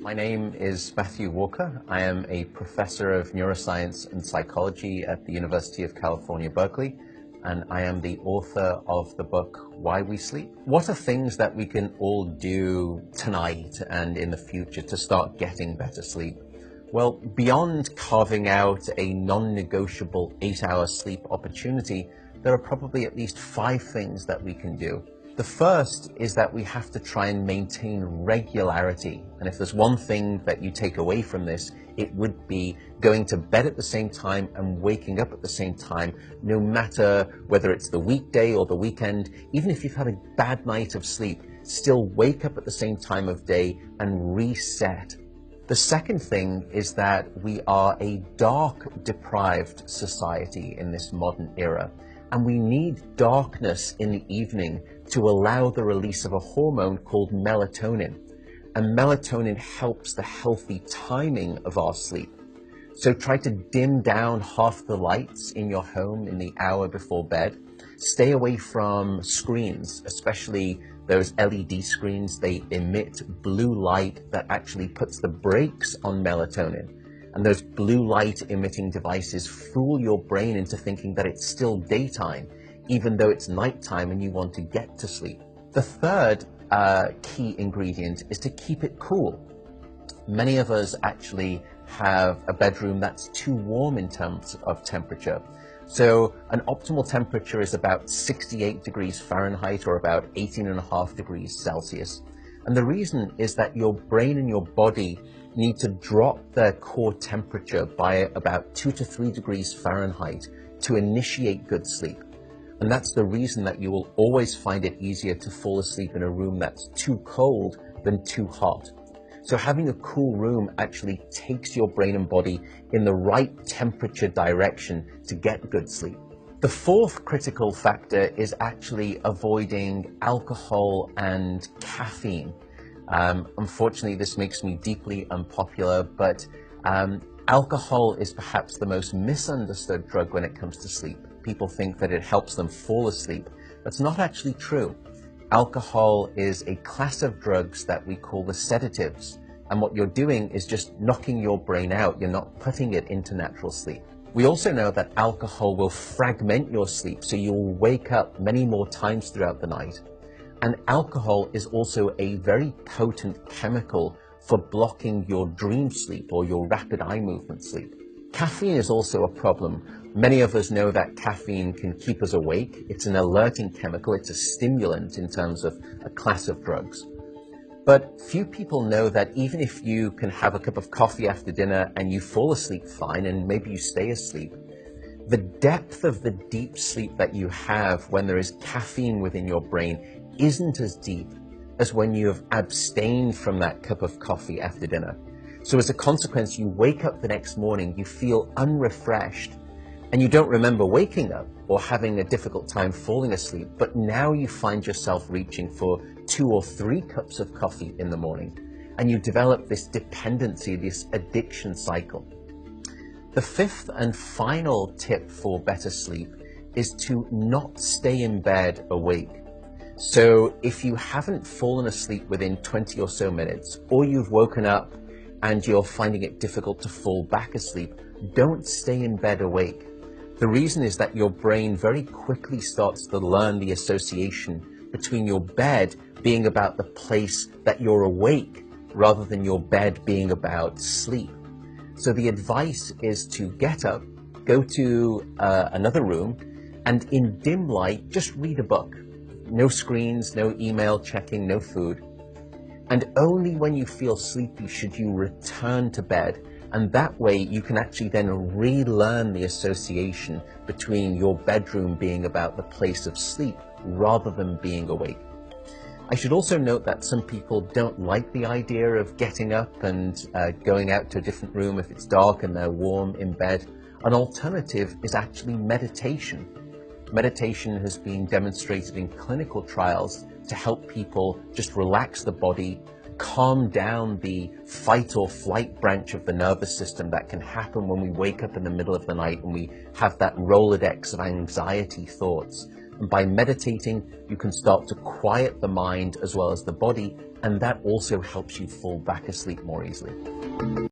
My name is Matthew Walker. I am a professor of neuroscience and psychology at the University of California, Berkeley, and I am the author of the book, Why We Sleep. What are things that we can all do tonight and in the future to start getting better sleep? Well, beyond carving out a non-negotiable 8-hour sleep opportunity, there are probably at least 5 things that we can do. The first is that we have to try and maintain regularity. And if there's one thing that you take away from this, it would be going to bed at the same time and waking up at the same time, no matter whether it's the weekday or the weekend. Even if you've had a bad night of sleep, still wake up at the same time of day and reset. The second thing is that we are a dark-deprived society in this modern era, and we need darkness in the evening to allow the release of a hormone called melatonin. And melatonin helps the healthy timing of our sleep. So try to dim down half the lights in your home in the hour before bed. Stay away from screens, especially those LED screens. They emit blue light that actually puts the brakes on melatonin. And those blue light emitting devices fool your brain into thinking that it's still daytime, even though it's nighttime and you want to get to sleep. The third key ingredient is to keep it cool. Many of us actually have a bedroom that's too warm in terms of temperature. So an optimal temperature is about 68 degrees Fahrenheit or about 18.5 degrees Celsius. And the reason is that your brain and your body need to drop their core temperature by about 2 to 3 degrees Fahrenheit to initiate good sleep. And that's the reason that you will always find it easier to fall asleep in a room that's too cold than too hot. So having a cool room actually takes your brain and body in the right temperature direction to get good sleep. The fourth critical factor is actually avoiding alcohol and caffeine. Unfortunately, this makes me deeply unpopular, but alcohol is perhaps the most misunderstood drug when it comes to sleep. People think that it helps them fall asleep. That's not actually true. Alcohol is a class of drugs that we call the sedatives. And what you're doing is just knocking your brain out. You're not putting it into natural sleep. We also know that alcohol will fragment your sleep, so you'll wake up many more times throughout the night. And alcohol is also a very potent chemical for blocking your dream sleep or your rapid eye movement sleep. Caffeine is also a problem. Many of us know that caffeine can keep us awake. It's an alerting chemical. It's a stimulant in terms of a class of drugs. But few people know that even if you can have a cup of coffee after dinner and you fall asleep fine and maybe you stay asleep, the depth of the deep sleep that you have when there is caffeine within your brain isn't as deep as when you have abstained from that cup of coffee after dinner. So as a consequence, you wake up the next morning, you feel unrefreshed, and you don't remember waking up or having a difficult time falling asleep, but now you find yourself reaching for 2 or 3 cups of coffee in the morning, and you develop this dependency, this addiction cycle. The fifth and final tip for better sleep is to not stay in bed awake. So if you haven't fallen asleep within 20 or so minutes, or you've woken up and you're finding it difficult to fall back asleep, don't stay in bed awake. The reason is that your brain very quickly starts to learn the association between your bed being about the place that you're awake rather than your bed being about sleep. So the advice is to get up, go to another room, and in dim light, just read a book. No screens, no email checking, no food. And only when you feel sleepy should you return to bed. And that way you can actually then relearn the association between your bedroom being about the place of sleep rather than being awake. I should also note that some people don't like the idea of getting up and going out to a different room if it's dark and they're warm in bed. An alternative is actually meditation. Meditation has been demonstrated in clinical trials to help people just relax the body, calm down the fight or flight branch of the nervous system that can happen when we wake up in the middle of the night and we have that Rolodex of anxiety thoughts. And by meditating, you can start to quiet the mind as well as the body, and that also helps you fall back asleep more easily.